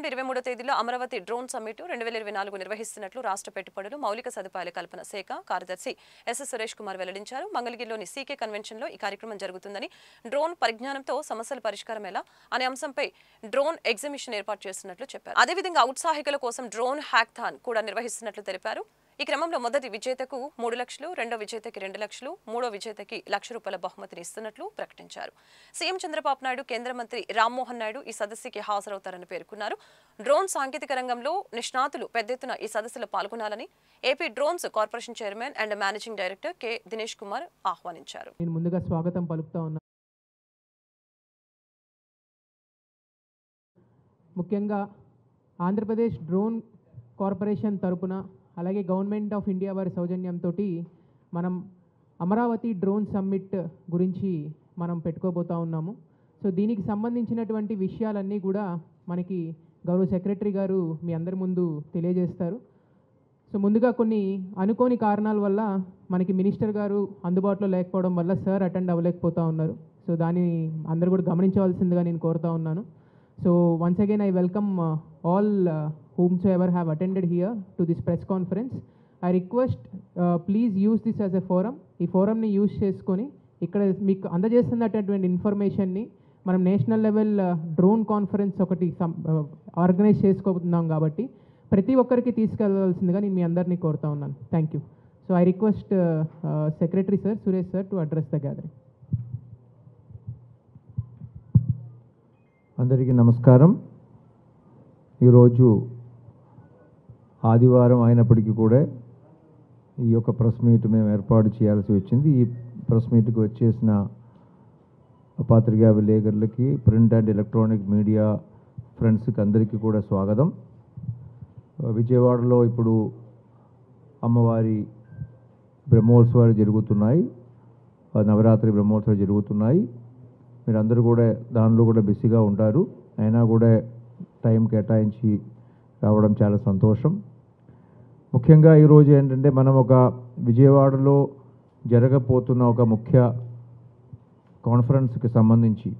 నుండి 23వ తేదీలో Amaravati drone summit 2024 నిర్వహిస్తున్నట్లు రాష్ట్ర పెట్టుబడులు మౌలిక సదుపాయాల కల్పన శాఖ కార్యదర్శి ఎస్ సురేష్ కుమార్ వెల్లడించారు. మంగళగిరిలోని సీకే కన్వెన్షన్లో ఈ కార్యక్రమం జరుగుతుందని, డ్రోన్ పరిజ్ఞానంతో సమస్యల పరిష్కారం ఎలా అనే అంశంపై డ్రోన్ ఎగ్జిబిషన్ ఏర్పాటు చేస్తున్నట్లు చెప్పారు. అదేవిధంగా ఔత్సాహికుల కోసం డ్రోన్ హ్యాక్థాన్ కూడా నిర్వహిస్తున్నట్లు తెలిపారు. ఈ క్రమంలో మొదటి విజేతకు 3 లక్షలు, రెండో విజేతకి 2 లక్షలు, మూడో విజేతకి ₹1,00,000 బహుమతిని ఇస్తున్నట్లు ప్రకటించారు. సీఎం చంద్రబాబు నాయుడు, కేంద్ర మంత్రి రామ్మోహన్ నాయుడు ఈ సదస్సుకి హాజరవుతారని పేర్కొన్నారు. డ్రోన్ సాంకేతిక రంగంలో నిష్ణాతులు పెద్ద ఎత్తున ఈ సదస్సులో పాల్గొనాలని AP drones corporation chairman and managing director K Dinesh Kumar ఆహ్వానించారు. నేను ముందుగా స్వాగతం పలుకుతా ఉన్నా. ముఖ్యంగా ఆంధ్రప్రదేశ్ డ్రోన్ కార్పొరేషన్ తరపున అలాగే గవర్నమెంట్ ఆఫ్ ఇండియా వారి సౌజన్యంతో మనం అమరావతి డ్రోన్ సమ్మిట్ గురించి మనం పెట్టుకోబోతా ఉన్నాము. సో దీనికి సంబంధించినటువంటి విషయాలన్నీ కూడా మనకి గౌరవ సెక్రటరీ గారు మీ అందరి ముందు తెలియజేస్తారు. సో ముందుగా కొన్ని అనుకోని కారణాల వల్ల మనకి మినిస్టర్ గారు అందుబాటులో లేకపోవడం వల్ల సార్ అటెండ్ అవ్వలేకపోతూ ఉన్నారు. సో దాన్ని అందరూ కూడా గమనించవలసిందిగా నేను కోరుతా ఉన్నాను. So once again I welcome all whomsoever have attended here to this press conference. I request please use this as a forum. ఈ ఫోరంని యూజ్ చేసుకొని ఇక్కడ మీకు అందజేస్తున్నటువంటి ఇన్ఫర్మేషన్ని మనం నేషనల్ లెవెల్ డ్రోన్ కాన్ఫరెన్స్ ఒకటి ఆర్గనైజ్ చేసుకోబోతున్నాం కాబట్టి ప్రతి ఒక్కరికి తీసుకెళ్లవలసిందిగా నేను మీ అందరినీ కోరుతా ఉన్నాను. Thank you. So I request secretary sir, Suresh sir to address the gathering. అందరికీ నమస్కారం. ఈరోజు ఆదివారం అయినప్పటికీ కూడా ఈ యొక్క ప్రెస్ మీట్ మేము ఏర్పాటు చేయాల్సి వచ్చింది. ఈ ప్రెస్ మీట్కి వచ్చేసిన పత్రికా విలేకరులకి, ప్రింట్ అండ్ ఎలక్ట్రానిక్ మీడియా ఫ్రెండ్స్కి అందరికీ కూడా స్వాగతం. విజయవాడలో ఇప్పుడు అమ్మవారి బ్రహ్మోత్సవాలు జరుగుతున్నాయి, నవరాత్రి బ్రహ్మోత్సవాలు జరుగుతున్నాయి. మీరందరూ కూడా దానిలో కూడా బిజీగా ఉంటారు. అయినా కూడా టైం కేటాయించి రావడం చాలా సంతోషం. ముఖ్యంగా ఈరోజు ఏంటంటే మనం ఒక విజయవాడలో జరగబోతున్న ఒక ముఖ్య కాన్ఫరెన్స్కి సంబంధించి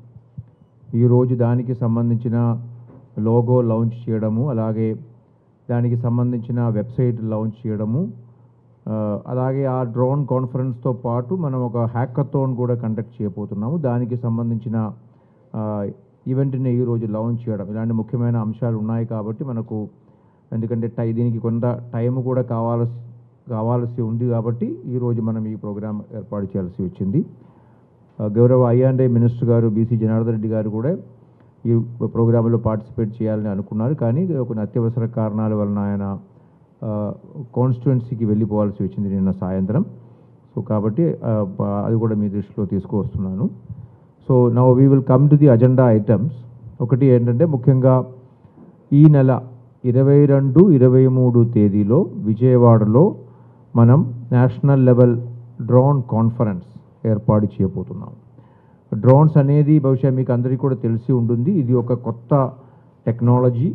ఈరోజు దానికి సంబంధించిన లోగో లాంచ్ చేయడము, అలాగే దానికి సంబంధించిన వెబ్సైట్ లాంచ్ చేయడము, అలాగే ఆ డ్రోన్ కాన్ఫరెన్స్తో పాటు మనం ఒక హ్యాకథాన్ కూడా కండక్ట్ చేయబోతున్నాము. దానికి సంబంధించిన ఈవెంట్ని ఈరోజు లాంచ్ చేయడం, ఇలాంటి ముఖ్యమైన అంశాలు ఉన్నాయి కాబట్టి మనకు, ఎందుకంటే దీనికి కొంత టైం కూడా కావాల్సి ఉంది కాబట్టి ఈరోజు మనం ఈ ప్రోగ్రాం ఏర్పాటు చేయాల్సి వచ్చింది. గౌరవ ఐ&A మినిస్టర్ గారు బీసీ జనార్దన్ రెడ్డి గారు కూడా ఈ ప్రోగ్రాంలో పార్టిసిపేట్ చేయాలని అనుకున్నారు, కానీ కొన్ని అత్యవసర కారణాల వలన ఆయన కాన్స్టిట్యుయెన్సీకి వెళ్ళిపోవాల్సి వచ్చింది నిన్న సాయంత్రం. సో కాబట్టి అది కూడా మీ దృష్టిలో తీసుకువస్తున్నాను. So now we will come to the agenda items. ఒకటి ఏంటంటే ముఖ్యంగా ఈ నెల 22, 23 తేదీలో విజయవాడలో మనం నేషనల్ లెవెల్ డ్రోన్ కాన్ఫరెన్స్ ఏర్పాటు చేయబోతున్నాం. డ్రోన్స్ అనేది బహుశా మీకు అందరికీ కూడా తెలిసి ఉంటుంది. ఇది ఒక కొత్త టెక్నాలజీ.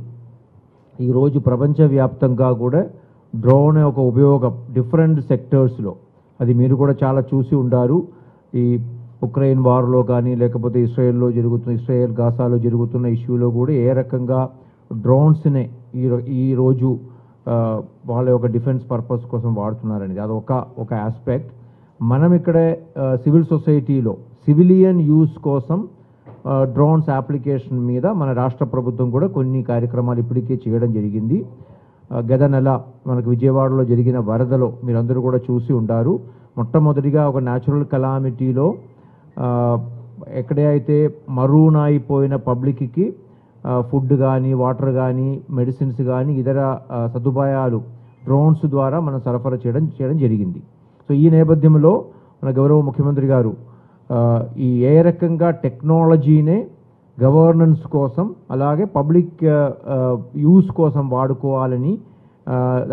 ఈరోజు ప్రపంచవ్యాప్తంగా కూడా డ్రోన్ ఒక ఉపయోగం డిఫరెంట్ సెక్టర్స్లో, అది మీరు కూడా చాలా చూసి ఉంటారు. ఈ ఉక్రెయిన్ వార్లో కానీ, లేకపోతే ఇస్రాయేల్ గాసాలో జరుగుతున్న ఇష్యూలో కూడా ఏ రకంగా డ్రోన్స్నే ఈరోజు వాళ్ళ యొక్క డిఫెన్స్ పర్పస్ కోసం వాడుతున్నారనేది అది ఒక ఆస్పెక్ట్. మనం ఇక్కడ సివిల్ సొసైటీలో సివిలియన్ యూస్ కోసం డ్రోన్స్ అప్లికేషన్ మీద మన రాష్ట్ర ప్రభుత్వం కూడా కొన్ని కార్యక్రమాలు ఇప్పటికే చేయడం జరిగింది. గత నెల మనకు విజయవాడలో జరిగిన వరదలో మీరందరూ కూడా చూసి ఉంటారు. మొట్టమొదటిగా ఒక న్యాచురల్ కలామిటీలో ఎక్కడైతే మరూన్ అయిపోయిన పబ్లిక్కి ఫుడ్ కానీ, వాటర్ కానీ, మెడిసిన్స్ కానీ, ఇతర సదుపాయాలు డ్రోన్స్ ద్వారా మనం సరఫరా చేయడం జరిగింది. సో ఈ నేపథ్యంలో మన గౌరవ ముఖ్యమంత్రి గారు ఈ ఏ రకంగా టెక్నాలజీనే గవర్నెన్స్ కోసం అలాగే పబ్లిక్ యూస్ కోసం వాడుకోవాలని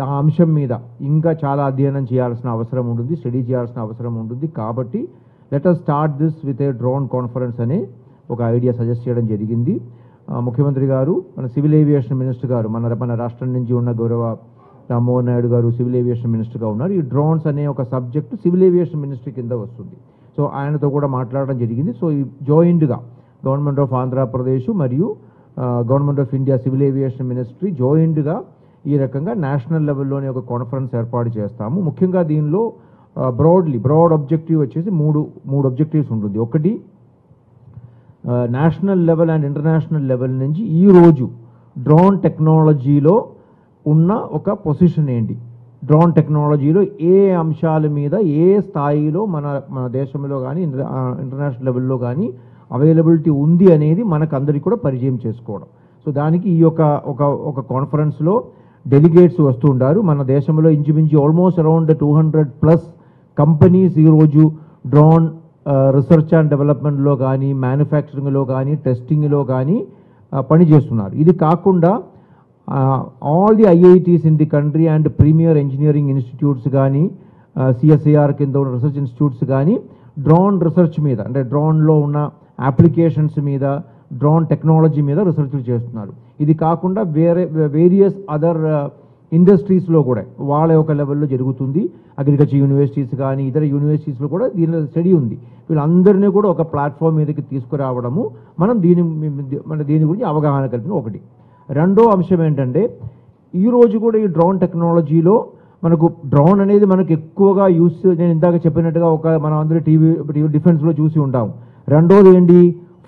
ఆ అంశం మీద ఇంకా చాలా అధ్యయనం చేయాల్సిన అవసరం ఉంటుంది, స్టడీ చేయాల్సిన అవసరం ఉంటుంది. కాబట్టి let us start this with a drone conference అనే ఒక ఐడియా సజెస్ట్ చేయడం జరిగింది. ముఖ్యమంత్రి గారు, మన సివిల్ ఏవియేషన్ మినిస్టర్ గారు, మన రాష్ట్రం నుంచి ఉన్న గౌరవ రామ్మోహన్ నాయుడు గారు సివిల్ ఏవియేషన్ మినిస్టర్గా ఉన్నారు. ఈ డ్రోన్స్ అనే ఒక సబ్జెక్టు సివిల్ ఏవియేషన్ మినిస్ట్రీ కింద వస్తుంది. సో ఆయనతో కూడా మాట్లాడడం జరిగింది. సో ఈ జాయింట్గా గవర్నమెంట్ ఆఫ్ ఆంధ్రప్రదేశ్ మరియు government of India civil aviation ministry జాయింట్గా ఈ రకంగా నేషనల్ లెవెల్లోనే ఒక కాన్ఫరెన్స్ ఏర్పాటు చేస్తాము. ముఖ్యంగా దీనిలో బ్రాడ్ ఆబ్జెక్టివ్ వచ్చేసి మూడు ఆబ్జెక్టివ్స్ ఉంటుంది. ఒకటి, national level and international level నుంచి ఈరోజు డ్రోన్ టెక్నాలజీలో ఉన్న ఒక పొజిషన్ ఏంటి, డ్రోన్ టెక్నాలజీలో ఏ అంశాల మీద ఏ స్థాయిలో మన దేశంలో కానీ ఇంటర్నేషనల్ లెవెల్లో కానీ అవైలబిలిటీ ఉంది అనేది మనకు అందరికీ కూడా పరిచయం చేసుకోవడం. సో దానికి ఈ ఒక కాన్ఫరెన్స్లో డెలిగేట్స్ వస్తూ ఉంటారు. మన దేశంలో ఇంచుమించు ఆల్మోస్ట్ అరౌండ్ 200+ కంపెనీస్ ఈరోజు డ్రోన్ రీసెర్చ్ అండ్ డెవలప్మెంట్లో కానీ మ్యానుఫ్యాక్చరింగ్లో కానీ టెస్టింగ్లో కానీ పనిచేస్తున్నారు. ఇది కాకుండా all the IITs in the country and premier engineering institutes కానీ CSIR కింద ఉన్న రీసెర్చ్ ఇన్స్టిట్యూట్స్ కానీ డ్రోన్ రీసెర్చ్ మీద, అంటే డ్రోన్లో ఉన్న అప్లికేషన్స్ మీద, డ్రోన్ టెక్నాలజీ మీద రీసెర్చ్లు చేస్తున్నారు. ఇది కాకుండా వేరియస్ అదర్ ఇండస్ట్రీస్లో కూడా వాళ్ళ యొక్క లెవెల్లో జరుగుతుంది. అగ్రికల్చర్ యూనివర్సిటీస్ కానీ ఇతర యూనివర్సిటీస్లో కూడా దీనిలో స్టడీ ఉంది. వీళ్ళందరినీ కూడా ఒక ప్లాట్ఫామ్ మీదకి తీసుకురావడము, మనం దీని గురించి అవగాహన కల్పించడం ఒకటి. రెండో అంశం ఏంటంటే, ఈరోజు కూడా ఈ డ్రోన్ టెక్నాలజీలో మనకు డ్రోన్ అనేది మనకు ఎక్కువగా నేను ఇందాక చెప్పినట్టుగా మనం అందరూ టీవీ డిఫెన్స్లో చూసి ఉంటాం. రెండోది ఏంటి,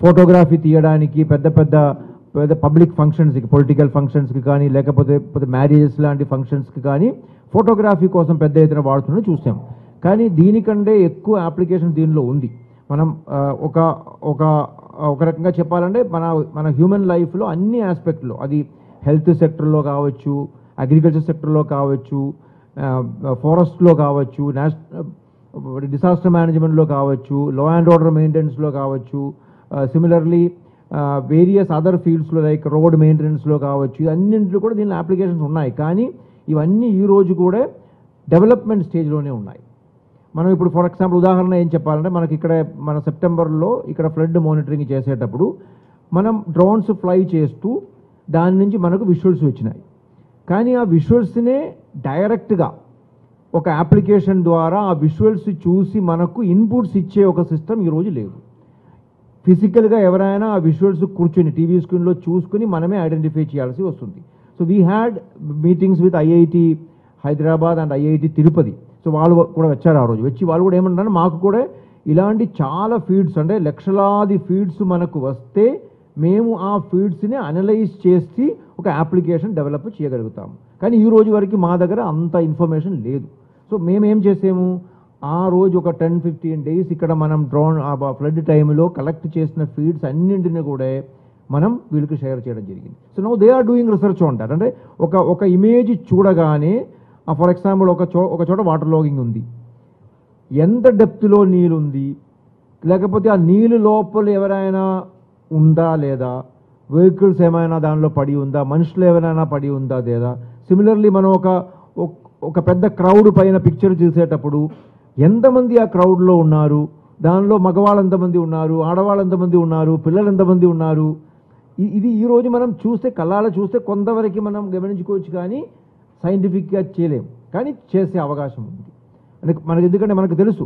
ఫోటోగ్రఫీ తీయడానికి పెద్ద పబ్లిక్ ఫంక్షన్స్కి, పొలిటికల్ ఫంక్షన్స్కి కానీ లేకపోతే మ్యారేజెస్ లాంటి ఫంక్షన్స్కి కానీ ఫోటోగ్రఫీ కోసం పెద్ద ఎత్తున వాడుతున్నది చూసాం. కానీ దీనికంటే ఎక్కువ అప్లికేషన్ దీనిలో ఉంది. మనం ఒక రకంగా చెప్పాలంటే మన హ్యూమన్ లైఫ్లో అన్ని ఆస్పెక్ట్లో, అది హెల్త్ సెక్టర్లో కావచ్చు, అగ్రికల్చర్ సెక్టర్లో కావచ్చు, ఫారెస్ట్లో కావచ్చు, డిసాస్టర్ మేనేజ్మెంట్లో కావచ్చు, లా అండ్ ఆర్డర్ మెయింటెనెన్స్లో కావచ్చు, సిమిలర్లీ వేరియస్ అదర్ ఫీల్డ్స్లో లైక్ రోడ్ మెయింటెనెన్స్లో కావచ్చు, అన్నింటిలో కూడా దీనిలో అప్లికేషన్స్ ఉన్నాయి. కానీ ఇవన్నీ ఈరోజు కూడా డెవలప్మెంట్ స్టేజ్లోనే ఉన్నాయి. మనం ఇప్పుడు ఫర్ ఎగ్జాంపుల్ ఉదాహరణ ఏం చెప్పాలంటే, మనకి ఇక్కడ మన సెప్టెంబర్లో ఇక్కడ ఫ్లడ్ మానిటరింగ్ చేసేటప్పుడు మనం డ్రోన్స్ ఫ్లై చేస్తూ దాని నుంచి మనకు విజువల్స్ వచ్చినాయి. కానీ ఆ విజువల్స్నే డైరెక్ట్గా ఒక అప్లికేషన్ ద్వారా ఆ విజువల్స్ చూసి మనకు ఇన్పుట్స్ ఇచ్చే ఒక సిస్టమ్ ఈరోజు లేదు. ఫిజికల్గా ఎవరైనా ఆ విజువల్స్ కూర్చొని టీవీ స్క్రీన్లో చూసుకుని మనమే ఐడెంటిఫై చేయాల్సి వస్తుంది. So we had meetings with IIT Hyderabad and IIT Tirupati. So వాళ్ళు కూడా వచ్చారు. ఆ రోజు వచ్చి వాళ్ళు కూడా ఏమంటారు, మాకు కూడా ఇలాంటి చాలా ఫీడ్స్, అంటే లక్షలాది ఫీడ్స్ మనకు వస్తే మేము ఆ ఫీడ్స్ని అనలైజ్ చేసి ఒక అప్లికేషన్ డెవలప్ చేయగలుగుతాము. కానీ ఈ రోజు వరకు మా దగ్గర అంత ఇన్ఫర్మేషన్ లేదు. సో మేమేం చేసాము, ఆ రోజు ఒక 10-15 డేస్ ఇక్కడ మనం డ్రోన్ ఫ్లడ్ టైంలో కలెక్ట్ చేసిన ఫీడ్స్ అన్నింటినీ కూడా మనం వీళ్ళకి షేర్ చేయడం జరిగింది. So now they are doing research on that. అంటే ఒక ఇమేజ్ చూడగానే ఫర్ ఎగ్జాంపుల్ ఒక చోట వాటర్ లాగింగ్ ఉంది, ఎంత డెప్త్లో నీళ్ళు ఉంది, లేకపోతే ఆ నీళ్ళు లోపల ఎవరైనా ఉందా లేదా, వెహికల్స్ ఏమైనా దానిలో పడి ఉందా, మనుషులు ఎవరైనా పడి ఉందా లేదా. సిమిలర్లీ మనం ఒక పెద్ద క్రౌడ్ పైన పిక్చర్ చూసేటప్పుడు ఎంతమంది ఆ క్రౌడ్లో ఉన్నారు, దానిలో మగవాళ్ళు ఎంతమంది ఉన్నారు, ఆడవాళ్ళు ఎంతమంది ఉన్నారు, పిల్లలు ఎంతమంది ఉన్నారు. ఇది ఈరోజు మనం చూస్తే కళ్ళాల చూస్తే కొంతవరకు మనం గమనించుకోవచ్చు, కానీ సైంటిఫిక్గా చేయలేం. కానీ చేసే అవకాశం ఉంది మనకి. ఎందుకంటే మనకు తెలుసు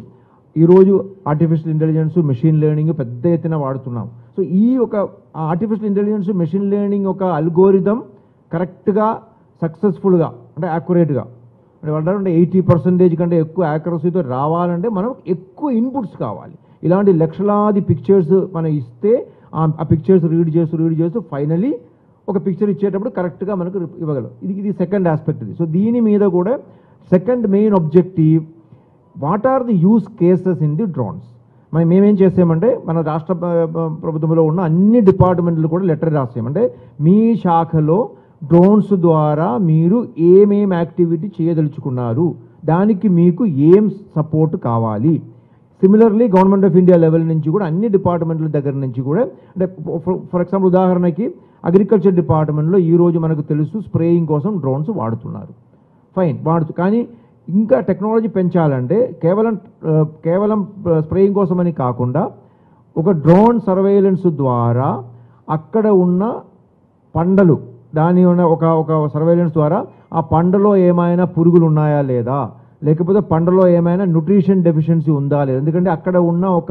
ఈరోజు ఆర్టిఫిషియల్ ఇంటెలిజెన్స్, మెషిన్ లెర్నింగ్ పెద్ద ఎత్తున వాడుతున్నాం. సో ఈ ఆర్టిఫిషియల్ ఇంటెలిజెన్స్, మెషిన్ లెర్నింగ్ ఒక అల్గోరిథం కరెక్ట్గా సక్సెస్ఫుల్గా అంటే యాక్యురేట్గా అంటే 80% కంటే ఎక్కువ యాక్యురసీతో రావాలంటే మనం ఎక్కువ ఇన్పుట్స్ కావాలి. ఇలాంటి లక్షలాది పిక్చర్స్ మనం ఇస్తే ఆ పిక్చర్స్ రీడ్ చేస్తూ ఫైనలీ ఒక పిక్చర్ ఇచ్చేటప్పుడు కరెక్ట్గా మనకు ఇవ్వగలం. ఇది సెకండ్ ఆస్పెక్ట్ ఇది. సో దీని మీద కూడా second main objective, what are the use cases in the drones. మేమేం చేసామంటే మన రాష్ట్ర ప్రభుత్వంలో ఉన్న అన్ని డిపార్ట్మెంట్లు కూడా లెటర్ రాసామంటే మీ శాఖలో డ్రోన్స్ ద్వారా మీరు ఏమేం యాక్టివిటీ చేయదలుచుకున్నారు, దానికి మీకు ఏం సపోర్ట్ కావాలి. Similarly government of India level నుంచి కూడా అన్ని డిపార్ట్మెంట్ల దగ్గర నుంచి కూడా, అంటే ఫర్ ఎగ్జాంపుల్ ఉదాహరణకి అగ్రికల్చర్ డిపార్ట్మెంట్లో ఈరోజు మనకు తెలుసు స్ప్రేయింగ్ కోసం డ్రోన్స్ వాడుతున్నారు, ఫైన్ కానీ ఇంకా టెక్నాలజీ పెంచాలంటే కేవలం స్ప్రేయింగ్ కోసమని కాకుండా ఒక డ్రోన్ సర్వేలెన్స్ ద్వారా అక్కడ ఉన్న పంటలు, దాని ఉన్న ఒక సర్వేలెన్స్ ద్వారా ఆ పంటలో ఏమైనా పురుగులు ఉన్నాయా లేదా, లేకపోతే పంటలో ఏమైనా న్యూట్రిషన్ డెఫిషియన్సీ ఉందా లేదా. ఎందుకంటే అక్కడ ఉన్న ఒక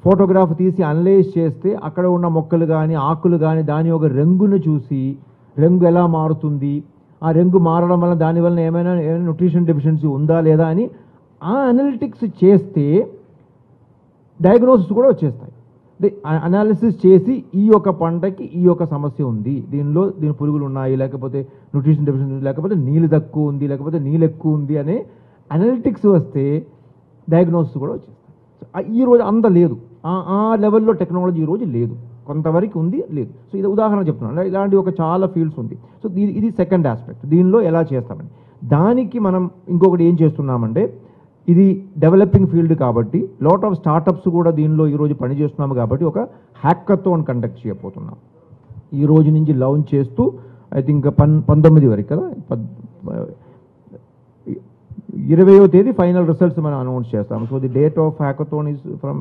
ఫోటోగ్రాఫ్ తీసి అనలైజ్ చేస్తే అక్కడ ఉన్న మొక్కలు కానీ ఆకులు కానీ దాని యొక్క రంగును చూసి రంగు ఎలా మారుతుంది, ఆ రంగు మారడం వల్ల దానివల్ల ఏమైనా న్యూట్రిషన్ డెఫిషియన్సీ ఉందా లేదా అని ఆ అనలిటిక్స్ చేస్తే డయాగ్నోసిస్ కూడా వచ్చేస్తాయి. అనాలిసిస్ చేసి ఈ యొక్క పంటకి ఈ యొక్క సమస్య ఉంది, దీని పురుగులు ఉన్నాయి, లేకపోతే న్యూట్రిషన్ డెఫిషియన్సీ ఉంది, లేకపోతే నీళ్ళు తక్కువ ఉంది, లేకపోతే నీళ్ళు ఎక్కువ ఉంది అనే అనలిటిక్స్ వస్తే డయాగ్నోసిస్ కూడా వచ్చేస్తాయి. ఈరోజు అంత లేదు, ఆ లెవెల్లో టెక్నాలజీ ఈరోజు లేదు, కొంతవరకు ఉంది లేదు. సో ఇది ఉదాహరణ చెప్తున్నాను, ఇలాంటి ఒక చాలా ఫీల్డ్స్ ఉంది. సో ఇది సెకండ్ ఆస్పెక్ట్, దీనిలో ఎలా చేస్తామని. దానికి మనం ఇంకొకటి ఏం చేస్తున్నామంటే, ఇది డెవలపింగ్ ఫీల్డ్ కాబట్టి లాట్ ఆఫ్ స్టార్టప్స్ కూడా దీనిలో ఈరోజు పనిచేస్తున్నాము కాబట్టి ఒక హ్యాకథాన్ కండక్ట్ చేయబోతున్నాం. ఈ రోజు నుంచి లాంచ్ చేస్తూ ఐ థింక్ 19 వరకు కదా, 20వ తేదీ ఫైనల్ రిజల్ట్స్ మనం అనౌన్స్ చేస్తాము. So the date of hackathon is from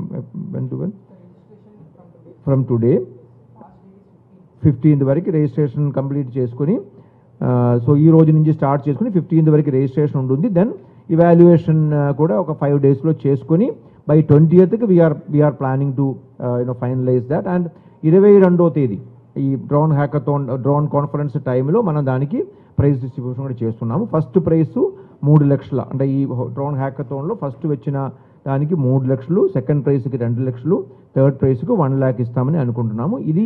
when to when, from today 15th వరకు రిజిస్ట్రేషన్ కంప్లీట్ చేసుకుని, సో ఈ రోజు నుంచి స్టార్ట్ చేసుకుని 15th వరకు రిజిస్ట్రేషన్ ఉంటుంది. దెన్ ఇవాల్యుయేషన్ కూడా ఒక 5 daysలో చేసుకొని by 20th we're planning to finalize that. And 22వ తేదీ ఈ డ్రోన్ హ్యాకథాన్ డ్రోన్ కాన్ఫరెన్స్ టైంలో మనం దానికి ప్రైజ్ డిస్ట్రిబ్యూషన్ కూడా చేస్తున్నాము. ఫస్ట్ ప్రైజ్ 3 లక్షల, అంటే ఈ డ్రోన్ హ్యాకథాన్లో ఫస్ట్ వచ్చిన దానికి 3 లక్షలు, సెకండ్ ప్రైజ్కి 2 లక్షలు, థర్డ్ ప్రైజ్కి 1 lakh ఇస్తామని అనుకుంటున్నాము. ఇది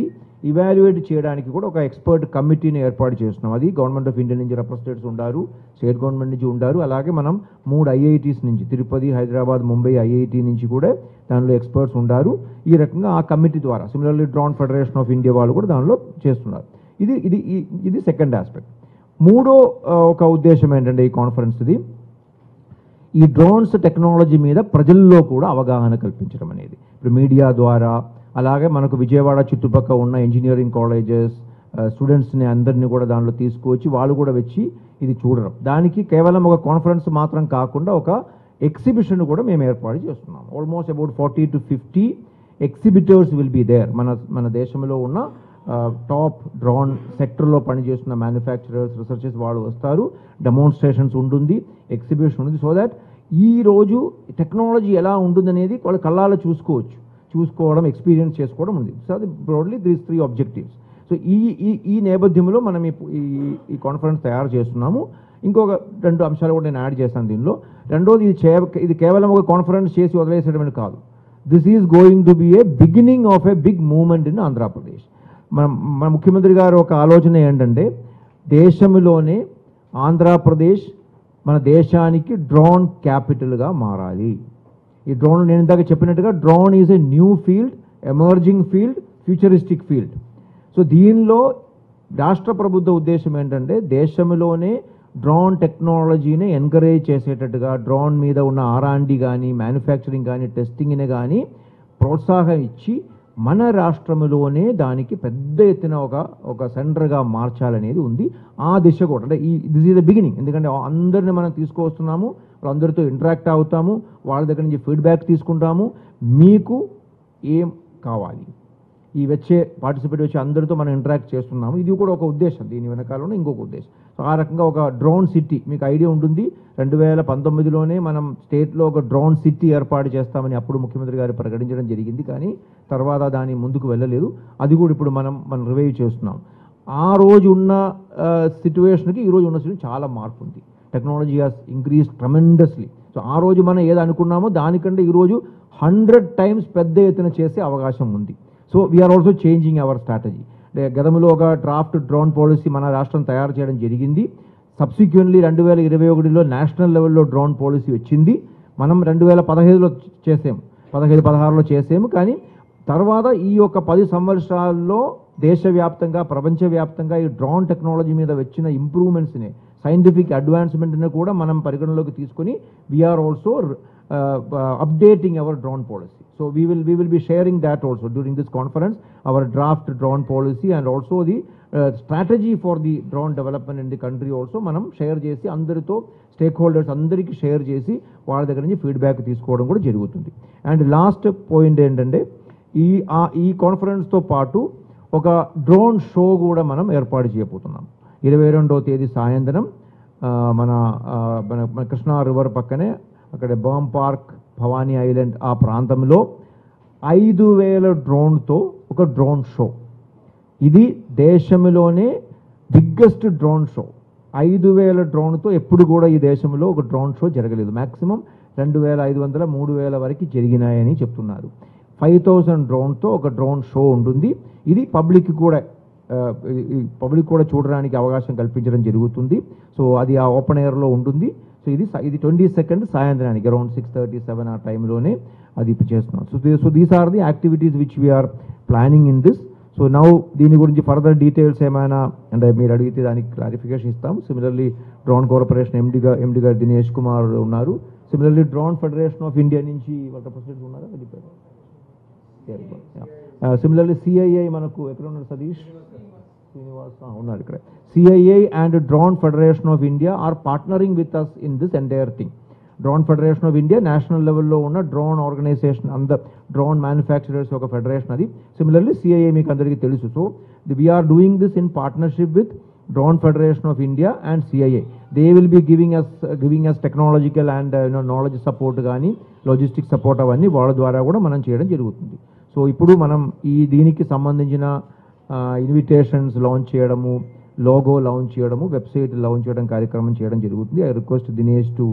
ఇవాల్యుయేట్ చేయడానికి కూడా ఒక ఎక్స్పర్ట్ కమిటీని ఏర్పాటు చేస్తున్నాం. అది గవర్నమెంట్ ఆఫ్ ఇండియా నుంచి రిప్రజెంటేటివ్స్ ఉండారు, స్టేట్ గవర్నమెంట్ నుంచి ఉండారు, అలాగే మనం 3 IITs నుంచి తిరుపతి, హైదరాబాద్, ముంబై IIT నుంచి కూడా దానిలో ఎక్స్పర్ట్స్ ఉండారు. ఈ రకంగా ఆ కమిటీ ద్వారా similarly drone federation of India వాళ్ళు కూడా దానిలో చేస్తున్నారు. ఇది సెకండ్ ఆస్పెక్ట్. మూడో ఒక ఉద్దేశం ఏంటంటే ఈ కాన్ఫరెన్స్ది, ఈ డ్రోన్స్ టెక్నాలజీ మీద ప్రజల్లో కూడా అవగాహన కల్పించడం అనేది. ఇప్పుడు మీడియా ద్వారా, అలాగే మనకు విజయవాడ చుట్టుపక్కల ఉన్న ఇంజనీరింగ్ కాలేజెస్ స్టూడెంట్స్ని అందరినీ కూడా దానిలో తీసుకువచ్చి వాళ్ళు కూడా వచ్చి ఇది చూడడం. దానికి కేవలం ఒక కాన్ఫరెన్స్ మాత్రం కాకుండా ఒక ఎగ్జిబిషన్ కూడా మేము ఏర్పాటు చేస్తున్నాం. Almost about 40 to 50 exhibitors will be there. మన దేశంలో ఉన్న టాప్ డ్రోన్ సెక్టర్లో పనిచేస్తున్న మ్యానుఫ్యాక్చరర్స్, రీసెర్చర్స్ వాళ్ళు వస్తారు, డెమోన్స్ట్రేషన్స్ ఉంటుంది, ఎగ్జిబిషన్ ఉంటుంది. సో దాట్ ఈరోజు టెక్నాలజీ ఎలా ఉంటుందనేది వాళ్ళు కళ్ళాలో చూసుకోవడం, ఎక్స్పీరియన్స్ చేసుకోవడం ఉంది. సో అది బ్రాడ్లీ దీస్ 3 objectives. సో ఈ నేపథ్యంలో మనం ఈ కాన్ఫరెన్స్ తయారు చేస్తున్నాము. ఇంకొక 2 అంశాలు కూడా నేను యాడ్ చేస్తాను దీనిలో. రెండోది, ఇది కేవలం ఒక కాన్ఫరెన్స్ చేసి వదిలేసేయడం కాదు. This is going to be a beginning of a big movement in Andhra Pradesh. మన ముఖ్యమంత్రి గారు ఒక ఆలోచన ఏంటంటే, దేశంలోనే ఆంధ్రప్రదేశ్ మన దేశానికి డ్రోన్ క్యాపిటల్గా మారాలి. ఈ డ్రోన్ నేను ఇందాక చెప్పినట్టుగా drone is a new field, emerging field, futuristic field. So దీనిలో రాష్ట్ర ప్రభుత్వ ఉద్దేశం ఏంటంటే, దేశంలోనే డ్రోన్ టెక్నాలజీని ఎంకరేజ్ చేసేటట్టుగా డ్రోన్ మీద ఉన్న R&D కానీ, మ్యానుఫ్యాక్చరింగ్ కానీ, టెస్టింగ్ని కానీ ప్రోత్సాహం ఇచ్చి మన రాష్ట్రంలోనే దానికి పెద్ద ఎత్తున ఒక సెంటర్గా మార్చాలనేది ఉంది. ఆ దిశ కూడా అంటే దిస్ ఈజ్ ద బిగినింగ్. ఎందుకంటే అందరిని మనం తీసుకువస్తున్నాము, వాళ్ళందరితో ఇంటరాక్ట్ అవుతాము, వాళ్ళ దగ్గర నుంచి ఫీడ్బ్యాక్ తీసుకుంటాము. మీకు ఏం కావాలి, ఈ పార్టిసిపేట్ వచ్చే అందరితో మనం ఇంటరాక్ట్ చేస్తున్నాము. ఇది కూడా ఒక ఉద్దేశం, దీని వెనకాల ఇంకొక ఉద్దేశం. సో ఆ రకంగా ఒక డ్రోన్ సిటీ మీకు ఐడియా ఉంటుంది. 2019లోనే మనం స్టేట్లో ఒక డ్రోన్ సిటీ ఏర్పాటు చేస్తామని అప్పుడు ముఖ్యమంత్రి గారు ప్రకటించడం జరిగింది. కానీ తర్వాత దాని ముందుకు వెళ్ళలేదు. అది కూడా ఇప్పుడు మనం రివైవ్ చేస్తున్నాం. ఆ రోజు ఉన్న సిచ్యువేషన్కి ఈ రోజు ఉన్న సిచ్యువేషన్ చాలా మార్పు ఉంది. Technology has increase tremendously. So ఆ రోజు మనం ఏది అనుకున్నామో దానికంటే ఈరోజు 100 times పెద్ద ఎత్తున చేసే అవకాశం ఉంది. So we are also changing our strategy. గతంలో ఒక డ్రాఫ్ట్ డ్రోన్ పాలసీ మన రాష్ట్రం తయారు చేయడం జరిగింది. సబ్సిక్వెంట్లీ 2021లో నేషనల్ లెవెల్లో డ్రోన్ పాలసీ వచ్చింది. మనం 2015లో చేసాము, 15-16లో చేసాము. కానీ తర్వాత ఈ యొక్క 10 సంవత్సరాల్లో దేశవ్యాప్తంగా, ప్రపంచవ్యాప్తంగా ఈ డ్రోన్ టెక్నాలజీ మీద వచ్చిన ఇంప్రూవ్మెంట్స్ని, సైంటిఫిక్ అడ్వాన్స్మెంట్ని కూడా మనం పరిగణలోకి తీసుకొని we are also updating our drone policy. So we will be sharing that also during this conference, our draft drone policy and also the strategy for the drone development in the country also మనం share చేసి అందరితో stake holders అందరికీ share చేసి వాళ్ళ దగ్గర నుంచి feedback తీసుకోవడం కూడా జరుగుతుంది. అండ్ లాస్ట్ పాయింట్ ఏంటంటే, ఈ కాన్ఫరెన్స్తో పాటు ఒక డ్రోన్ షో కూడా మనం ఏర్పాటు చేయబోతున్నాం. 22వ తేదీ సాయంత్రం మన కృష్ణా రివర్ పక్కనే అక్కడ బర్మ్ పార్క్, భవానీ ఐలాండ్ ఆ ప్రాంతంలో 5,000 డ్రోన్తో ఒక డ్రోన్ షో. ఇది దేశంలోనే బిగ్గెస్ట్ డ్రోన్ షో. 5,000 డ్రోన్తో ఎప్పుడు కూడా ఈ దేశంలో ఒక డ్రోన్ షో జరగలేదు. మ్యాక్సిమం 2,500, 3,000 వరకు జరిగినాయని చెప్తున్నారు. 5,000 డ్రోన్తో ఒక డ్రోన్ షో ఉంటుంది. ఇది పబ్లిక్ కూడా చూడడానికి అవకాశం కల్పించడం జరుగుతుంది. సో అది ఆ ఓపెన్ ఎయిర్లో ఉంటుంది. సో ఇది 22nd సాయంత్రానికి అరౌండ్ 6:37 ఆ టైంలోనే అది చేస్తున్నాం. So these are the activities which we are planning in this. So now దీని గురించి ఫర్దర్ డీటెయిల్స్ ఏమైనా అంటే మీరు అడిగితే దానికి క్లారిఫికేషన్ ఇస్తాం. సిమిలర్లీ డ్రోన్ కార్పొరేషన్ ఎండి గారు దినేష్ కుమార్ ఉన్నారు. Similarly drone federation of India నుంచి వాళ్ళ రిప్రజెంటేటివ్ ఉన్నారా? సిమిలర్లీ సిఐఐ మనకు ఎక్కడ ఉన్నారు? సతీష్ శ్రీనివాస్ ఉన్నారు ఇక్కడ. CII and drone federation of India are partnering with us in this entire thing. Drone federation of India national లెవెల్లో ఉన్న డ్రోన్ ఆర్గనైజేషన్, డ్రోన్ మ్యానుఫ్యాక్చరర్స్ ఒక ఫెడరేషన్ అది. సిమిలర్లీ సిఐఐ మీకు అందరికీ తెలుసు. So we are doing this in partnership with drone federation of India and CII. They will be giving us technological and knowledge support కానీ logistic support అవన్నీ వాళ్ళ ద్వారా కూడా మనం చేయడం జరుగుతుంది. సో ఇప్పుడు మనం దీనికి సంబంధించిన ఇన్విటేషన్స్ లాంచ్ చేయడము, లోగో లాంచ్ చేయడము, వెబ్సైట్ లాంచ్ చేయడం కార్యక్రమం చేయడం జరుగుతుంది. I request Dinesh to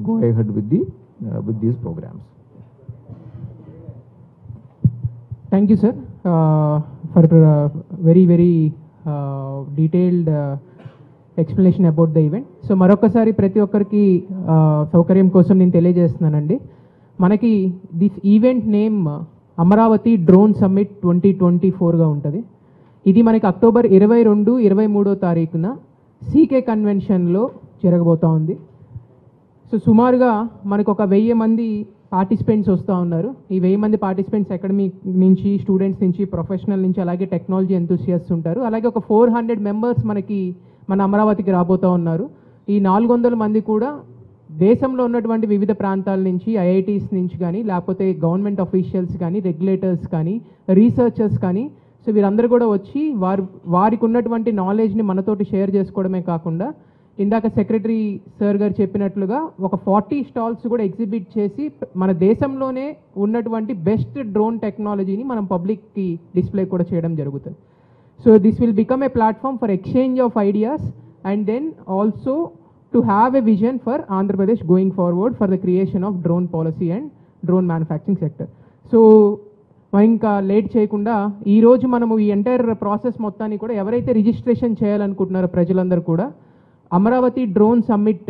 go ahead with these programs. Thank you, sir, for very detailed explanation about the event. So మరొకసారి ప్రతి ఒక్కరికి సౌకర్యం కోసం నేను తెలియజేస్తున్నానండి. మనకి this event name Amaravati drone summit 2024గా ఉంటుంది. ఇది మనకి అక్టోబర్ 22, 23వ తారీఖున సీకే కన్వెన్షన్లో జరగబోతూ ఉంది. సో సుమారుగా మనకు ఒక 1000 మంది పార్టిసిపెంట్స్ వస్తూ ఉన్నారు. ఈ 1000 మంది పార్టిసిపెంట్స్ అకాడమిక్ నుంచి, స్టూడెంట్స్ నుంచి, ప్రొఫెషనల్ నుంచి, అలాగే టెక్నాలజీ ఎంతూసియస్ట్స్ ఉంటారు. అలాగే ఒక 400 మెంబర్స్ మనకి మన అమరావతికి రాబోతూ ఉన్నారు. ఈ 400 మంది కూడా దేశంలో ఉన్నటువంటి వివిధ ప్రాంతాల నుంచి, ఐఐటీస్ నుంచి కానీ, లేకపోతే గవర్నమెంట్ అఫీషియల్స్ కానీ, రెగ్యులేటర్స్ కానీ, రీసెర్చర్స్ కానీ, సో వీరందరూ కూడా వచ్చి వారికి ఉన్నటువంటి నాలెడ్జ్ని మనతోటి షేర్ చేసుకోవడమే కాకుండా, ఇందాక సెక్రటరీ సార్ గారు చెప్పినట్లుగా ఒక 40 స్టాల్స్ కూడా ఎగ్జిబిట్ చేసి మన దేశంలోనే ఉన్నటువంటి బెస్ట్ డ్రోన్ టెక్నాలజీని మనం పబ్లిక్కి డిస్ప్లే కూడా చేయడం జరుగుతుంది. So this will become a platform for exchange of ideas and then also to have a vision for Andhra Pradesh going forward for the creation of drone policy and drone manufacturing sector. So ఇంకా late చేయకుండా ఈరోజు మనము ఈ entire process మొత్తాన్ని కూడా ఎవరైతే registration చేయాలనుకుంటున్నారో ప్రజలందరూ కూడా అమరావతి డ్రోన్ సమ్మిట్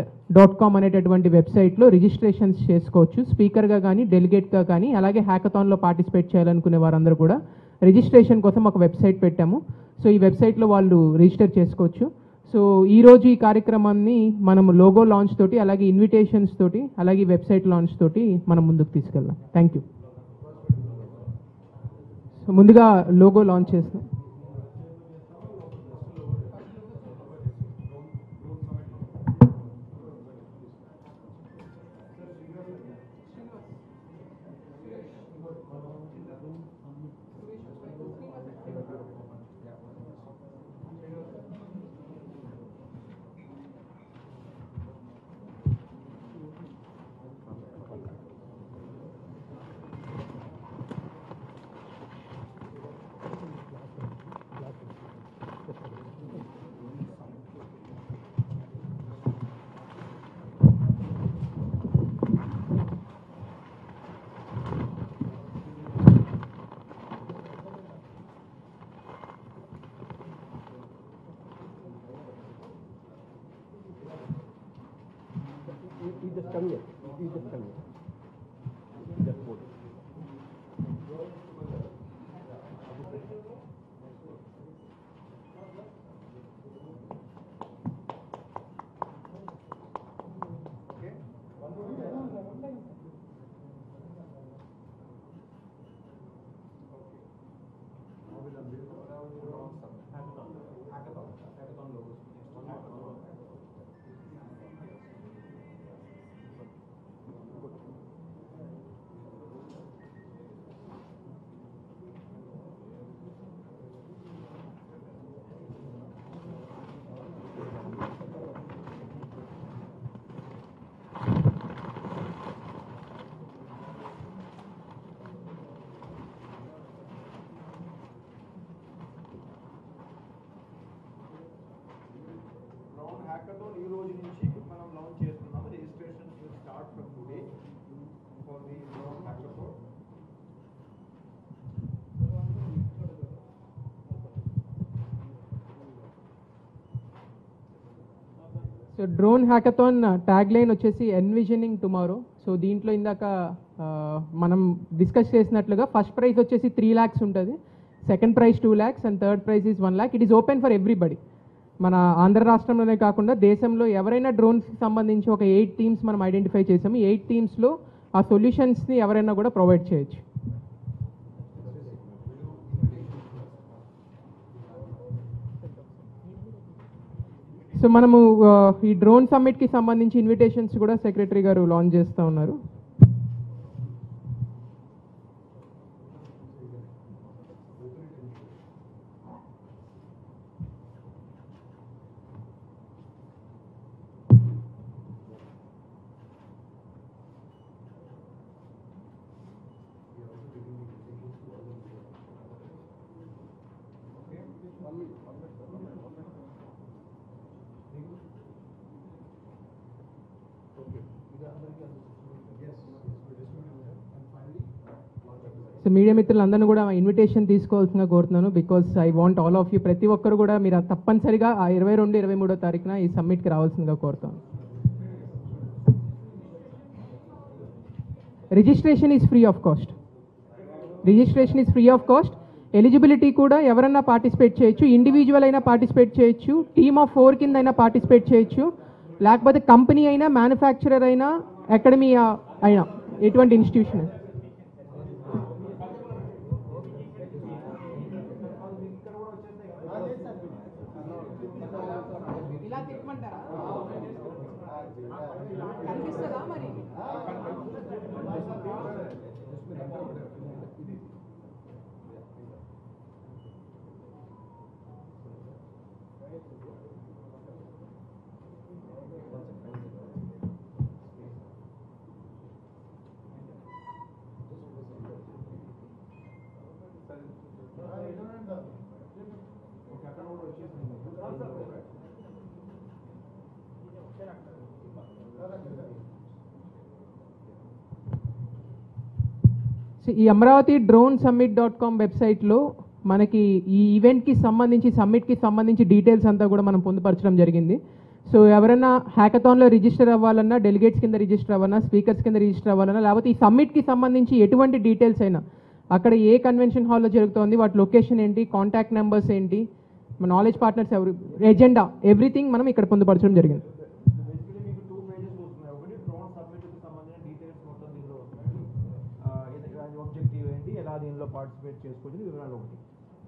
.com అనేటటువంటి వెబ్సైట్లో రిజిస్ట్రేషన్స్ చేసుకోవచ్చు. స్పీకర్గా కానీ, డెలిగేట్గా కానీ, అలాగే హ్యాకథాన్లో పార్టిసిపేట్ చేయాలనుకునే వారందరూ కూడా రిజిస్ట్రేషన్ కోసం ఒక వెబ్సైట్ పెట్టాము. సో ఈ వెబ్సైట్లో వాళ్ళు రిజిస్టర్ చేసుకోవచ్చు. సో ఈరోజు ఈ కార్యక్రమాన్ని మనం లోగో లాంచ్ తోటి, అలాగే ఇన్విటేషన్స్ తోటి, అలాగే వెబ్సైట్ లాంచ్ తోటి మనం ముందుకు తీసుకెళ్దాం. Thank you. సో ముందుగా లోగో లాంచ్ చేస్తాం. just come here. You just come here. Just hold it. Hackathon ఈ రోజు నుంచి మనం లాంచ్ చేస్తున్నాము. Registration will start from today for the drone hackathon. So drone hackathon tag line వచ్చేసి envisioning tomorrow. So దీంట్లో ఇందాక మనం డిస్కస్ చేసినట్లుగా ఫస్ట్ ప్రైజ్ వచ్చేసి 3 lakhs ఉంటుంది, second prize 2 lakhs and third prize is 1 lakh. It is open for everybody. మన ఆంధ్ర రాష్ట్రంలోనే కాకుండా దేశంలో ఎవరైనా డ్రోన్స్కి సంబంధించి ఒక 8 teams మనం ఐడెంటిఫై చేసాము. ఈ 8 teamsలో ఆ సొల్యూషన్స్ని ఎవరైనా కూడా ప్రొవైడ్ చేయొచ్చు. సో మనము ఈ డ్రోన్ సమ్మిట్కి సంబంధించి ఇన్విటేషన్స్ కూడా సెక్రటరీ గారు లాంచ్ చేస్తూ ఉన్నారు. సో మీడియా మిత్రులందరినీ కూడా ఇన్విటేషన్ తీసుకోవాల్సిందిగా కోరుతున్నాను. Because I want all of you, ప్రతి ఒక్కరు కూడా మీరు తప్పనిసరిగా ఆ 22, 23వ తారీఖున ఈ సమ్మిట్కి రావాల్సిందిగా కోరుతాను. Registration is free of cost. Registration is free of cost. Eligibility కూడా ఎవరన్నా పార్టిసిపేట్ చేయొచ్చు, ఇండివిజువల్ అయినా పార్టిసిపేట్ చేయొచ్చు, టీమ్ ఆఫ్ 4 కింద అయినా పార్టిసిపేట్ చేయొచ్చు, లేకపోతే కంపెనీ అయినా, మ్యానుఫ్యాక్చరర్ అయినా, అకాడమీ అయినా, ఎటువంటి ఇన్స్టిట్యూషన్. ఈ అమరావతి డ్రోన్ సమ్మిట్.com వెబ్సైట్లో మనకి ఈ ఈవెంట్కి సంబంధించి, సమ్మిట్కి సంబంధించి డీటెయిల్స్ అంతా కూడా మనం పొందుపరచడం జరిగింది. సో ఎవరైనా హ్యాకథాన్లో రిజిస్టర్ అవ్వాలన్నా, డెలిగేట్స్ కింద రిజిస్టర్ అవ్వాలన్నా, స్పీకర్స్ కింద రిజిస్టర్ అవ్వాలన్నా, లేకపోతే ఈ సమ్మిట్కి సంబంధించి ఎటువంటి డీటెయిల్స్ అయినా, అక్కడ ఏ కన్వెన్షన్ హాల్లో జరుగుతోంది, వాటి లొకేషన్ ఏంటి, కాంటాక్ట్ నెంబర్స్ ఏంటి, మన నాలెడ్జ్ పార్ట్నర్స్ ఎవరు, ఎజెండా, ఎవ్రీథింగ్ మనం ఇక్కడ పొందుపరచడం జరిగింది. దీనిలో పార్టిసిపేట్ చేసుకోవచ్చు వివరాలు ఒకటి.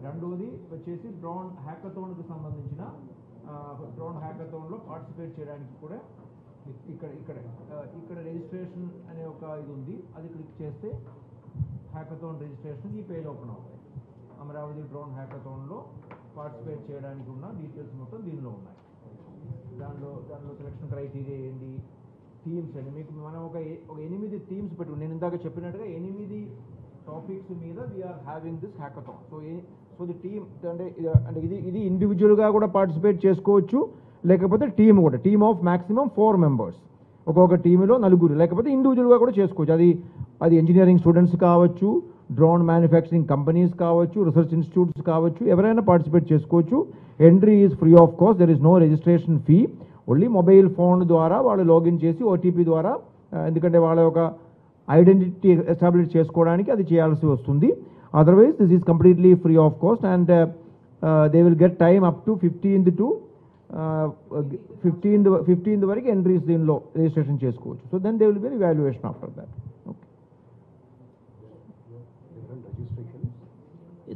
రెండవది వచ్చేసి డ్రోన్ హ్యాకథాన్కి సంబంధించిన డ్రోన్ హ్యాకథాన్లో పార్టిసిపేట్ చేయడానికి కూడా ఇక్కడ రిజిస్ట్రేషన్ అనే ఒక ఇది ఉంది. అది క్లిక్ చేస్తే హ్యాకథాన్ రిజిస్ట్రేషన్ ఈ పేజ్ ఓపెన్ అవుతాయి. అమరావతి డ్రోన్ హ్యాకథాన్లో పార్టిసిపేట్ చేయడానికి ఉన్న డీటెయిల్స్ మొత్తం దీనిలో ఉన్నాయి. దానిలో సెలక్షన్ క్రైటీరియా ఏంటి, థీమ్స్ అండి. మీకు మనం ఒక 8 థీమ్స్ పెట్టుకుని, నేను ఇందాక చెప్పినట్టుగా 8 టాపిక్స్ మీద we are having this hackathon. So the team అంటే ఇది ఇండివిజువల్గా కూడా పార్టిసిపేట్ చేసుకోవచ్చు, లేకపోతే టీమ్ కూడా, టీమ్ ఆఫ్ మ్యాక్సిమం 4 members, ఒక్కొక్క టీంలో 4, లేకపోతే ఇండివిజువల్గా కూడా చేసుకోవచ్చు. అది ఇంజనీరింగ్ స్టూడెంట్స్ కావచ్చు, డ్రోన్ మ్యానుఫ్యాక్చరింగ్ కంపెనీస్ కావచ్చు, రీసెర్చ్ ఇన్స్టిట్యూట్స్ కావచ్చు, ఎవరైనా పార్టిసిపేట్ చేసుకోవచ్చు. Entry is free of cost, there is no registration fee. Only mobile phone ద్వారా వాళ్ళు లాగిన్ చేసి ఓటీపీ ద్వారా, ఎందుకంటే వాళ్ళ ఒక ఐడెంటిటీ ఎస్టాబ్లిష్ చేసుకోవడానికి అది చేయాల్సి వస్తుంది. Otherwise this is completely free of cost and they will get time up to 15th to 15th వరకు ఎంట్రీస్ దీనిలో రిజిస్ట్రేషన్ చేసుకోవచ్చు. So then they will be evaluation after that.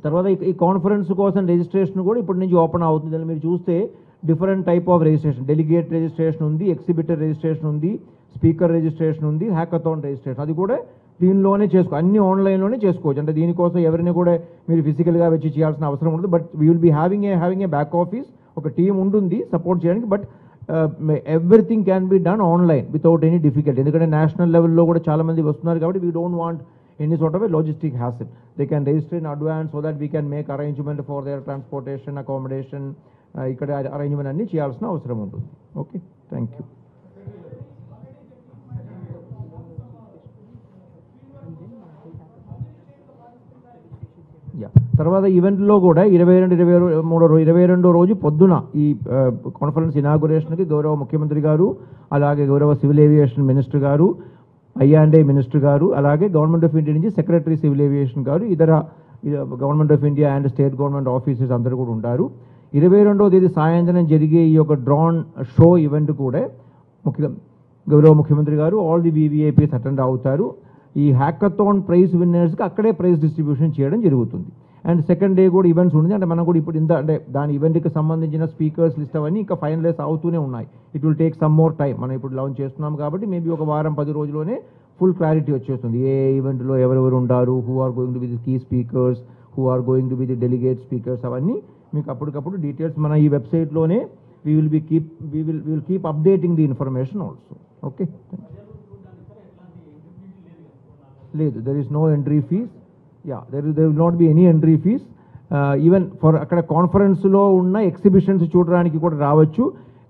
తర్వాత ఈ కాన్ఫరెన్స్ కోసం రిజిస్ట్రేషన్ కూడా ఇప్పటి నుంచి ఓపెన్ అవుతుంది. మీరు చూస్తే different type of registration, delegate registration ఉంది, ఎగ్జిబిటర్ రిజిస్ట్రేషన్ ఉంది, స్పీకర్ రిజిస్ట్రేషన్ ఉంది, హ్యాకథాన్ రిజిస్ట్రేషన్, అది కూడా దీనిలోనే అన్ని ఆన్లైన్లోనే చేసుకోవచ్చు. అంటే దీనికోసం ఎవరిని కూడా మీరు ఫిజికల్గా వచ్చి చేయాల్సిన అవసరం ఉండదు. But we will be having a back office, ఒక టీం ఉంటుంది సపోర్ట్ చేయడానికి. But everything can be done online without any difficulty. ఎందుకంటే నేషనల్ లెవెల్లో కూడా చాలా మంది వస్తున్నారు కాబట్టి we don't want any sort of a logistic hassle. They can register in advance so that we can make arrangement for their transportation, accommodation, ఇక్కడ arrangement అన్నీ చేయాల్సిన అవసరం ఉంటుంది. Okay, thank you. తర్వాత ఈవెంట్లో కూడా 22 రోజు పొద్దున ఈ కాన్ఫరెన్స్ ఇనాగురేషన్కి గౌరవ ముఖ్యమంత్రి గారు, అలాగే గౌరవ సివిల్ ఏవియేషన్ మినిస్టర్ గారు, ఐఆండే మినిస్టర్ గారు, అలాగే గవర్నమెంట్ ఆఫ్ ఇండియా నుంచి సెక్రటరీ సివిల్ ఏవియేషన్ గారు, ఇతర government of India and state government officers అందరూ కూడా ఉంటారు. 22వ తేదీ సాయంత్రం జరిగే ఈ యొక్క డ్రోన్ షో ఈవెంట్ కూడా గౌరవ ముఖ్యమంత్రి గారు ఆల్ ది వివిఐపీస్ అటెండ్ అవుతారు. ఈ హ్యాకథాన్ ప్రైజ్ విన్నర్స్కి అక్కడే ప్రైజ్ డిస్ట్రిబ్యూషన్ చేయడం జరుగుతుంది. అండ్ సెకండ్ డే కూడా ఈవెంట్స్ ఉంటుంది. అంటే మనం కూడా ఇప్పుడు అంటే దాని ఈవెంట్కి సంబంధించిన స్పీకర్స్ లిస్ట్ అవన్నీ ఇంకా ఫైనలైజ్ అవుతూనే ఉన్నాయి. It will take some more time. మనం ఇప్పుడు లాంచ్ చేస్తున్నాం కాబట్టి మేబీ ఒక వారం 10 రోజుల్లోనే ఫుల్ క్లారిటీ వచ్చేస్తుంది. ఏ ఈవెంట్లో ఎవరెవరు ఉంటారు, who are going to be the key speakers, who are going to be the delegate speakers, అవన్నీ మీకు అప్పటికప్పుడు డీటెయిల్స్ మన ఈ వెబ్సైట్లోనే we will keep updating the information also. Okay, లేదు, there is no entry fees. Yeah, there will not be any entry fees. Even for అక్కడ కాన్ఫరెన్స్లో ఉన్న exhibitions చూడడానికి కూడా రావచ్చు.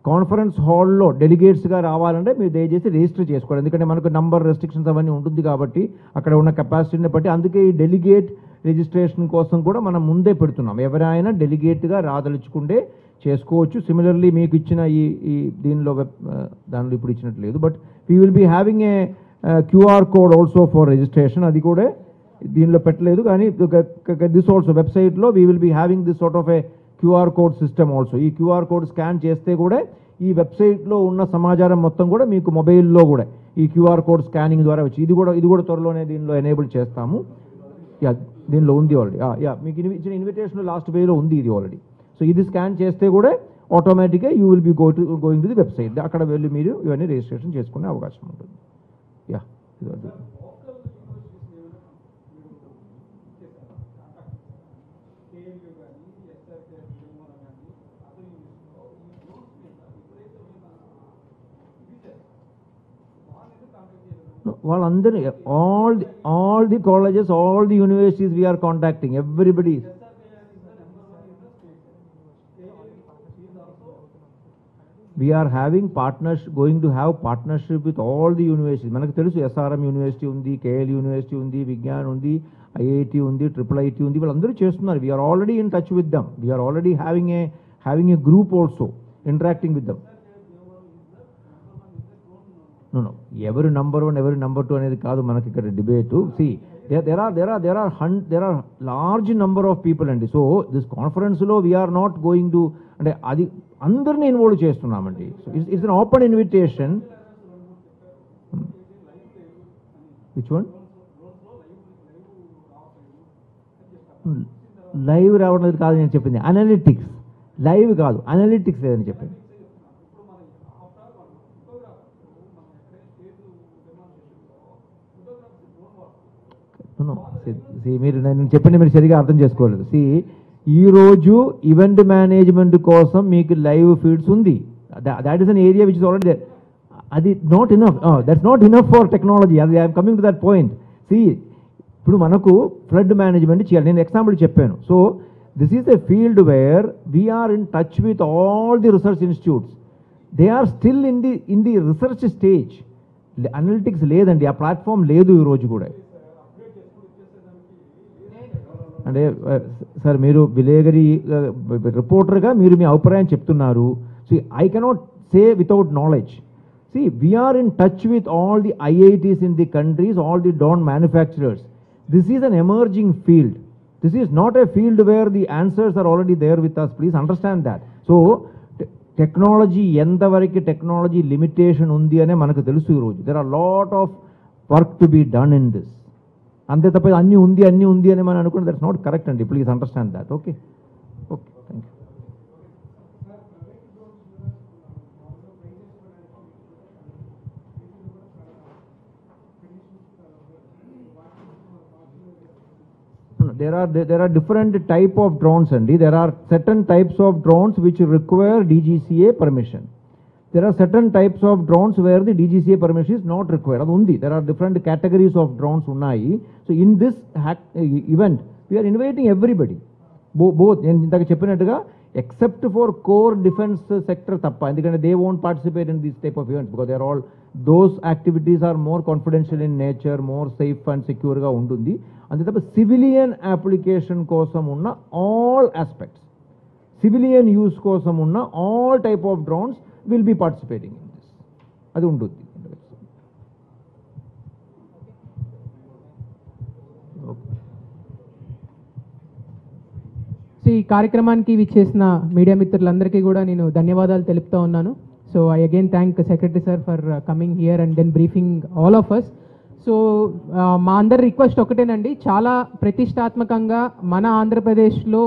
కాన్ఫరెన్స్ హాల్లో డెలిగేట్స్గా రావాలంటే మీరు దయచేసి రిజిస్టర్ చేసుకోవాలి. ఎందుకంటే మనకు నంబర్ రెస్ట్రిక్షన్స్ అవన్నీ ఉంటుంది కాబట్టి అక్కడ ఉన్న కెపాసిటీని బట్టి. అందుకే ఈ డెలిగేట్ రిజిస్ట్రేషన్ కోసం కూడా మనం ముందే పెడుతున్నాం. ఎవరైనా డెలిగేట్గా రాదలుచుకుంటే చేసుకోవచ్చు. సిమిలర్లీ మీకు ఇచ్చిన ఈ దీనిలో దానిలో ఇప్పుడు ఇచ్చినట్టు లేదు, but we will be having a QR code also for registration. అది కూడా దీనిలో పెట్టలేదు, కానీ దిస్ ఆల్సో వెబ్సైట్లో we will be having this sort of a QR code system also. ఈ క్యూఆర్ కోడ్ స్కాన్ చేస్తే కూడా ఈ వెబ్సైట్లో ఉన్న సమాచారం మొత్తం కూడా మీకు మొబైల్లో కూడా ఈ క్యూఆర్ కోడ్ స్కానింగ్ ద్వారా వచ్చి ఇది కూడా త్వరలోనే దీనిలో ఎనేబుల్ చేస్తాము. యా, దీనిలో ఉంది ఆల్రెడీ. యా, మీకు ఇచ్చిన ఇన్విటేషన్ లాస్ట్ పేజ్లో ఉంది ఇది ఆల్రెడీ. సో ఇది స్కాన్ చేస్తే కూడా ఆటోమేటిక్గా you will be going to the website. అక్కడ వెళ్ళి మీరు ఇవన్నీ రిజిస్ట్రేషన్ చేసుకునే అవకాశం ఉంటుంది. యా, వాళ్ళందరూ all the colleges, all the universities we are contacting, everybody. We are having going to have partnership with all the universities. మనకు తెలుసు SRM యూనివర్సిటీ ఉంది, KL యూనివర్సిటీ ఉంది, విజ్ఞాన్ ఉంది, IIT ఉంది, IIIT ఉంది, వీళ్ళందరూ చేస్తున్నారు. We are already in touch with them. We are already having a group also interacting with them. No, ఎవరు నెంబర్ 1 ఎవరు నెంబర్ 2 అనేది కాదు మనకి ఇక్కడ debate. See there are large number of people అండి. సో దిస్ కాన్ఫరెన్స్లో వీఆర్ నాట్ గోయింగ్ టు అంటే అది అందరినీ ఇన్వాల్వ్ చేస్తున్నామండి. So it's an open invitation. Which one? Live రావడం కాదు నేను చెప్పింది, అనలిటిక్స్. లైవ్ కాదు, అనలిటిక్స్ లేదని చెప్పింది. మీరు నేను చెప్పింది మీరు సరిగా అర్థం చేసుకోలేదు. ఈరోజు ఈవెంట్ మేనేజ్మెంట్ కోసం మీకు లైవ్ ఫీడ్స్ ఉంది. That is an area which is already there. అది not enough. That's not enough for technology. అది I'm coming to that point. ఇప్పుడు మనకు ఫ్లడ్ మేనేజ్మెంట్ చేయాలి. నేను ఎగ్జాంపుల్ చెప్పాను. So this is a field where we're in touch with all the research institutes. They are still in the research stage. Analytics లేదండి, ఆ platform లేదు ఈరోజు కూడా. అంటే సార్ మీరు విలేకరి రిపోర్టర్గా మీరు మీ అభిప్రాయం చెప్తున్నారు. I cannot say without knowledge. We are in touch with all the IITs in the countries, all the drone manufacturers. This is an emerging field. This is not a field where the answers are already there with us. Please understand that. So technology ఎంతవరకు technology limitation ఉంది అనే మనకు తెలుసు ఈరోజు. There are lot of work to be done in this. అంతే తప్ప అన్నీ ఉంది అని మనం అనుకుంటే దట్స్ నాట్ కరెక్ట్ అండి. Please understand that. Okay, thank you. There are different type of drones అండి. There are certain types of drones which require DGCA permission. There are certain types of drones where the DGCA permission is not required. అది ఉంది. There are different categories of drones ఉన్నాయి. So in this event we are inviting everybody. Both నేను ఇందాక చెప్పినట్టుగా except for core defence sector తప్ప, ఎందుకంటే they won't participate in this type of events because they are all those activities are more confidential in nature, more safe and సెక్యూర్గా ఉంటుంది. అంతే తప్ప civilian application కోసం ఉన్న ఆల్ ఆస్పెక్ట్స్, సివిలియన్ యూస్ కోసం ఉన్న all type of drones will be participating in this. అది ఉంటుంది. సో ఈ కార్యక్రమానికి విచ్చేసిన మీడియా మిత్రులందరికీ కూడా నేను ధన్యవాదాలు తెలుపుతూ ఉన్నాను. So I again thank secretary sir for coming here and then briefing all of us. So మా అందరి రిక్వెస్ట్ ఒకటేనండి, చాలా ప్రతిష్టాత్మకంగా మన ఆంధ్రప్రదేశ్లో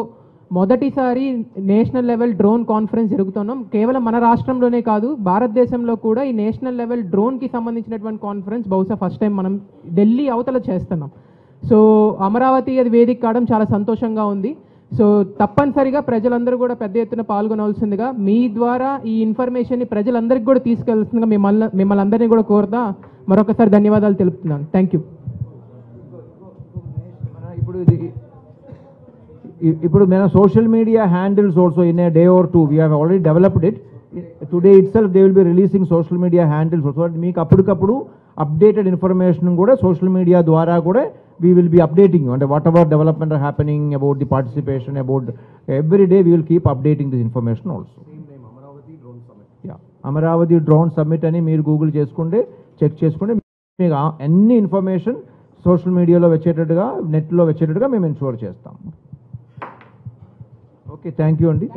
మొదటిసారి నేషనల్ లెవెల్ డ్రోన్ కాన్ఫరెన్స్ జరుగుతున్నాం. కేవలం మన రాష్ట్రంలోనే కాదు, భారతదేశంలో కూడా ఈ నేషనల్ లెవెల్ డ్రోన్కి సంబంధించినటువంటి కాన్ఫరెన్స్ బహుశా ఫస్ట్ టైం మనం ఢిల్లీ అవతల చేస్తున్నాం. సో అమరావతి అది వేదిక కావడం చాలా సంతోషంగా ఉంది. సో తప్పనిసరిగా ప్రజలందరూ కూడా పెద్ద ఎత్తున పాల్గొనవలసిందిగా, మీ ద్వారా ఈ ఇన్ఫర్మేషన్ని ప్రజలందరికీ కూడా తీసుకెళ్తుందిగా మిమ్మల్ని అందరినీ కూడా కోరుతా మరొకసారి ధన్యవాదాలు తెలుపుతున్నాను. Thank you. ఇప్పుడు మన social media handles also in a day or two we have already developed it. Today it self they will be releasing social media handles also. మీకు అప్పటికప్పుడు అప్డేటెడ్ ఇన్ఫర్మేషన్ కూడా సోషల్ మీడియా ద్వారా కూడా we will be updating you and whatever development are happening about the participation, about every day we will keep updating this information also. Same name, Amaravati Drone Summit. Yeah, Amaravati Drone Summit ani meer Google చేసుకుంటే check చేసుకుంటే మీకు అన్ని information social మీడియాలో వచ్చేటట్టుగా, నెట్లో వచ్చేటట్టుగా మేము ensure చేస్తాం. ఓకే, థ్యాంక్ యూ అండి.